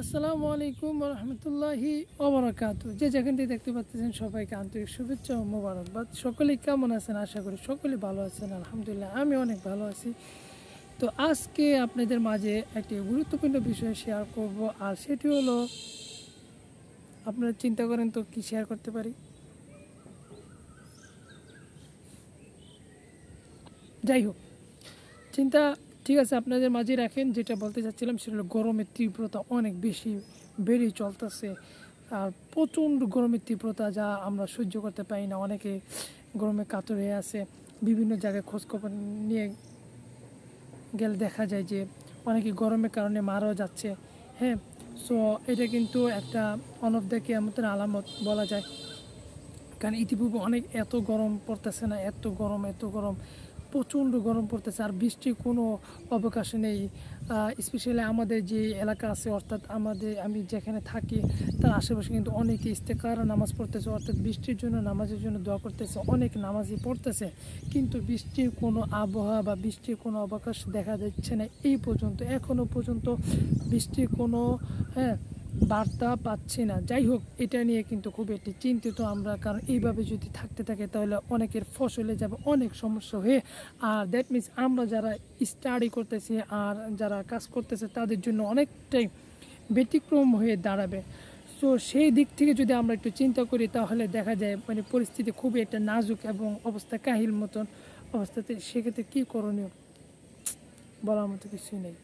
আসসালামু আলাইকুম ওয়া রাহমাতুল্লাহি ওয়া বারাকাতুহু। যে যেখান থেকে দেখতে পাচ্ছেন সবাইকে আন্তরিক শুভেচ্ছা ও মোবারকবাদ। সকলেই কেমন আছেন? আশা করি সকলেই ভালো আছেন। আলহামদুলিল্লাহ আমি অনেক ভালো আছি। তো আজকে আপনাদের মাঝে একটি গুরুত্বপূর্ণ বিষয় শেয়ার করব, আর সেটি হলো, আপনারা চিন্তা করেন তো কি শেয়ার করতে পারি। যাই হোক, চিন্তা ঠিক আছে, আপনাদের মাঝে রাখেন। যেটা বলতে চাচ্ছিলাম সেটা হলো গরমের তীব্রতা অনেক বেশি বেড়েই চলতেছে, আর প্রচণ্ড গরমের তীব্রতা যা আমরা সহ্য করতে পারি না। অনেকে গরমে কাতর হয়ে আছে। বিভিন্ন জায়গায় খোঁজখবর নিয়ে গেলে দেখা যায় যে অনেকে গরমের কারণে মারাও যাচ্ছে। হ্যাঁ, সো এটা কিন্তু একটা অন অফ দ্য কিয়ামতের আলামত বলা যায়। কারণ ইতিপূর্বে অনেক এত গরম পড়তেছে না, এত গরম প্রচণ্ড গরম পড়তেছে, আর বৃষ্টির কোনো অবকাশ নেই। স্পেশালি আমাদের যে এলাকা আছে, অর্থাৎ আমি যেখানে থাকি তার আশেপাশে কিন্তু অনেকে ইস্তেকার নামাজ পড়তেছে, অর্থাৎ বৃষ্টির জন্য নামাজের জন্য দোয়া করতেছে। অনেক নামাজই পড়তেছে, কিন্তু বৃষ্টির কোনো আবহাওয়া বা বৃষ্টির কোনো অবকাশ দেখা যাচ্ছে না এই পর্যন্ত। এখনও পর্যন্ত বৃষ্টির কোনো বার্তা পাচ্ছি না। যাই হোক, এটা নিয়ে কিন্তু খুব একটি চিন্তিত আমরা, কারণ এইভাবে যদি থাকতে থাকে তাহলে অনেকের ফসলে যাবে অনেক সমস্যা হয়ে। আর দ্যাট মিনস আমরা যারা স্টাডি করতেছি আর যারা কাজ করতেছে তাদের জন্য অনেকটাই ব্যতিক্রম হয়ে দাঁড়াবে। সো সেই দিক থেকে যদি আমরা একটু চিন্তা করি তাহলে দেখা যায় পরিস্থিতি খুবই একটা নাজুক এবং অবস্থা কাহিল মতন অবস্থাতে। সেক্ষেত্রে কী করণীয় বলার মতো কিছুই নেই।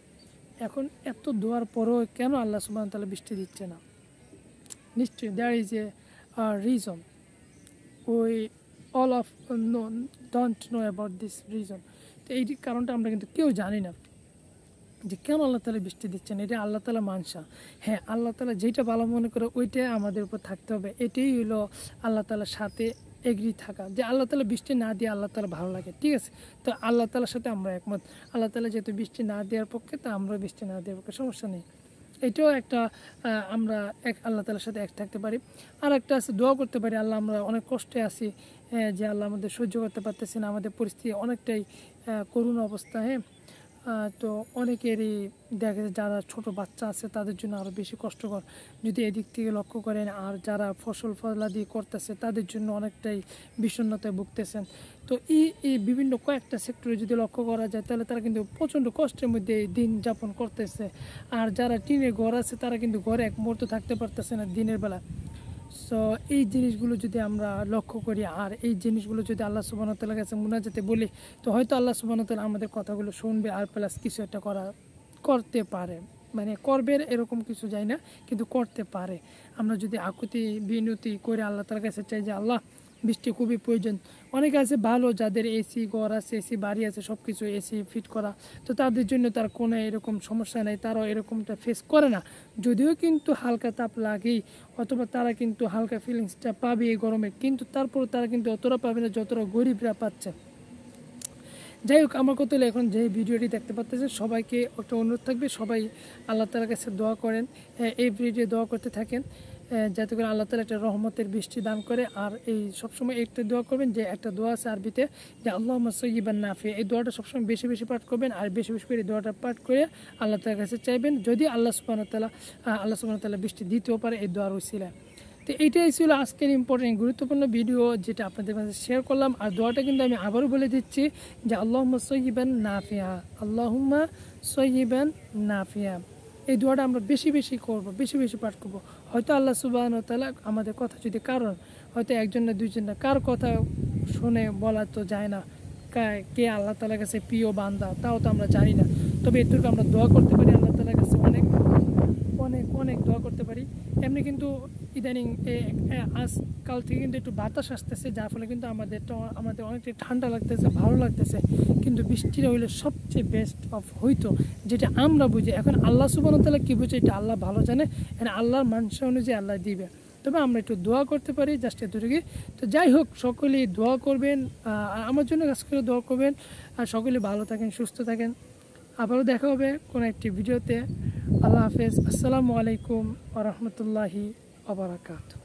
এখন এত দোয়ার পরেও কেন আল্লাহ সুবহানাহু ওয়া তাআলা বৃষ্টি দিচ্ছে না? নিশ্চয়ই there is a reason. We all of don't know about this reason. তো এই কারণটা আমরা কিন্তু কেউ জানি না যে কেন আল্লাহ তাআলা বৃষ্টি দিচ্ছেন। এটা আল্লাহ তাআলা মানসা। হ্যাঁ, আল্লাহ তাআলা যেটা ভালো মনে করে ওইটাই আমাদের উপর থাকতে হবে। এটাই হলো আল্লাহ তাআলার সাথে এগ্রি থাকা, যে আল্লাহ তাআলা বৃষ্টি না দিয়ে আল্লাহ তাআলা ভালো লাগে। ঠিক আছে, তো আল্লাহ তাআলার সাথে আমরা একমত। আল্লাহ তাআলা যেহেতু বৃষ্টি না দেওয়ার পক্ষে, তা আমরা বৃষ্টি না দেওয়ার পক্ষে, সমস্যা নেই। এটাও একটা আমরা আল্লাহ তাআলার সাথে এক থাকতে পারি। আর একটা আছে, দোয়া করতে পারি, আল্লাহ আমরা অনেক কষ্টে আছি, যে আল্লাহ আমাদের সহ্য করতে পারতেছি না, আমাদের পরিস্থিতি অনেকটাই করুণ অবস্থা। হ্যাঁ, তো অনেকেরই দেখা যায় যারা ছোট বাচ্চা আছে তাদের জন্য আরও বেশি কষ্টকর যদি এদিক থেকে লক্ষ্য করেন। আর যারা ফলাদি করতেছে তাদের জন্য অনেকটাই বিষণ্ণতায় ভুগতেছেন। তো এই বিভিন্ন কয়েকটা সেক্টরে যদি লক্ষ্য করা যায় তাহলে তারা কিন্তু প্রচণ্ড কষ্টের মধ্যে দিন যাপন করতেছে। আর যারা টিনের ঘর আছে তারা কিন্তু ঘরে এক মুহূর্ত থাকতে পারতেছে না দিনের বেলা। সো এই জিনিসগুলো যদি আমরা লক্ষ্য করি আর এই জিনিসগুলো যদি আল্লাহ সুবহানাহু ওয়া তাআলার কাছে মুনাজাতে বলি, তো হয়তো আল্লাহ সুবহানাহু ওয়া তাআলা আমাদের কথাগুলো শুনবে আর প্লাস কিছু একটা করতে পারে। করবে এরকম কিছু যায় না, কিন্তু করতে পারে। আমরা যদি আকুতি বিনতি করে আল্লাহ তাআলার কাছে চাই যে আল্লাহ বৃষ্টি খুবই প্রয়োজন। অনেকে আছে ভালো, যাদের এসি ঘর আছে, এসি বাড়ি আছে, সব কিছু এসি ফিট করা, তো তাদের জন্য তার কোনো এরকম সমস্যা নেই, তারাও এরকমটা ফেস করে না। যদিও কিন্তু হালকা তাপ লাগেই, অথবা তারা কিন্তু হালকা ফিলিংসটা পাবে এই গরমে, কিন্তু তারপর তারা কিন্তু অতটা পাবে না যতটা গরিবরা পাচ্ছে। যাই হোক, আমার কথা হলো, এখন যে ভিডিওটি দেখতে পাচ্ছেন সবাইকে একটা অনুরোধ থাকবে, সবাই আল্লাহ তাআলার কাছে দোয়া করেন, এই ভিডিও দোয়া করতে থাকেন, যাতে করে আল্লাহ তাআলা একটা রহমতের বৃষ্টি দান করে। আর এই সবসময় একটা দোয়া করবেন, যে একটা দোয়া আছে আরবিতে, যে আল্লাহুম্মা সাইয়্যিবান নাফিয়া। এই দোয়াটা সবসময় বেশি বেশি পাঠ করবেন, আর বেশি বেশি করে এই দোয়াটা পাঠ করে আল্লাহ তাআলার কাছে চাইবেন, যদি আল্লাহ সুবহানাহু ওয়া তাআলা বৃষ্টি দিতেও পারে এই দোয়ার উসিলায়। তো এইটাই ছিল আজকের ইম্পর্টেন্ট গুরুত্বপূর্ণ ভিডিও, যেটা আপনাদের কাছে শেয়ার করলাম। আর দোয়াটা কিন্তু আমি আবারও বলে দিচ্ছি, যে আল্লাহুম্মা সাইয়্যিবান নাফিয়া, আল্লাহুম্মা সাইয়্যিবান নাফিয়া। এই দোয়াটা আমরা বেশি বেশি করব, বেশি বেশি পাঠ করব। হয়তো আল্লাহ সুবহানাহু ওয়া তাআলা আমাদের কথা যদি কারণ, হয়তো একজন না দুইজন না, কার কথা শুনে বলা তো যায় না কে আল্লাহ তাআলার কাছে প্রিয় বান্দা, তাও তো আমরা জানি না। তবে এটুকু আমরা দোয়া করতে পারি, আল্লাহ তাআলার কাছে অনেক অনেক অনেক দোয়া করতে পারি। এমনি কিন্তু ইদানিং আজকাল থেকে কিন্তু একটু বাতাস আসতেছে, যার ফলে কিন্তু আমাদের অনেকটাই ঠান্ডা লাগতেছে, ভালো লাগতেছে। কিন্তু বৃষ্টিটা হইলে সবচেয়ে বেস্ট অফ হইতো, যেটা আমরা বুঝি। এখন আল্লাহ সুবহানাহু ওয়া তাআলা কী বুঝে এটা আল্লাহ ভালো জানে, আল্লাহর মানসা অনুযায়ী আল্লাহ দিবে। তবে আমরা একটু দোয়া করতে পারি, জাস্ট এতটুকুই। তো যাই হোক, সকলেই দোয়া করবেন, আমার জন্য কাজ করে দোয়া করবেন। আর সকলে ভালো থাকেন, সুস্থ থাকেন। আবারও দেখা হবে কোনো একটি ভিডিওতে। আল্লাহ হাফেজ। আসসালামু আলাইকুম ওয়া রাহমাতুল্লাহি ওয়া বারাকাতুহু।